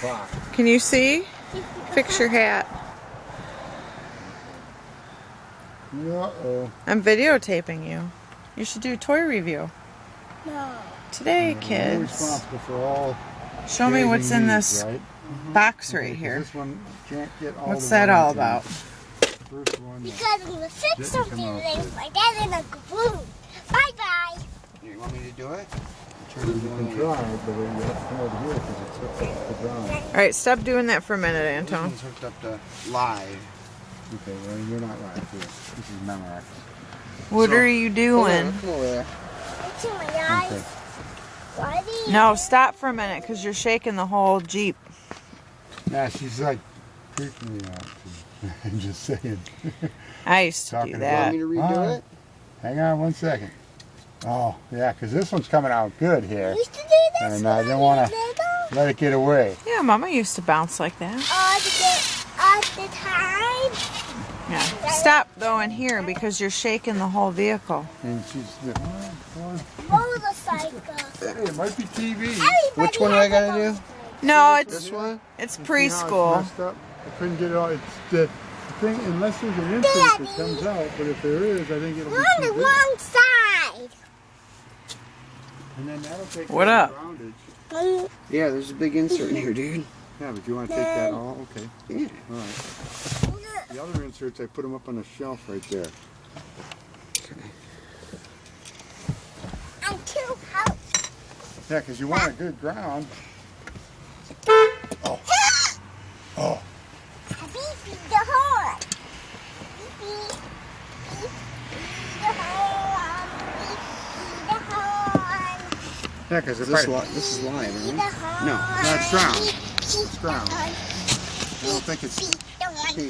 o'clock. Can you see? Fix your hat. Uh-oh. I'm videotaping you. You should do a toy review. No. Today, You're kids. responsible for all. Show me what's in this right? box right Okay, here. This one can't get all What's the that all warranty. about? First one. Because I'm going to fix something like that in a kaboom. Bye-bye. You want me to do it? You can try, but you have to come over here because it's hooked up to the ground. Alright, stop doing that for a minute, This Anton. one's hooked up to live. Okay, well, you're not live here. This is Memorex. What are you doing? Come over there. It's in my eyes. Okay. Why do you... No, stop for a minute because you're shaking the whole Jeep. Yeah, she's like creeping me out. I'm just saying. I used to Talking do about that. Want me to redo it? Hang on 1 second. Oh, yeah, because this one's coming out good here. You used to do this And I don't want to little? let it get away. Yeah, Mama used to bounce like that. All the time? Yeah. Stop though in here because you're shaking the whole vehicle. And she's Motorcycle. hey, it might be TV. Which one do I gotta do? No, This one? it's See how it's preschool. messed up? I couldn't get it all. It's the thing, unless there's an insert that comes out, but if there is, I think it'll be We're on the too big. wrong side. And then that'll take What care up? of the groundage. Yeah, there's a big insert in here, dude. Yeah, but you want to take that all? Okay. Yeah. All right. The other inserts, I put them up on the shelf right there. I'm too hot. Yeah, because you want a good ground. Oh. Oh. Beep the horn. Beep, beep, the horn. Beep the horn. Yeah, because if This is live, Beep right? the horn. No. No, it's ground. It's ground. I don't think it's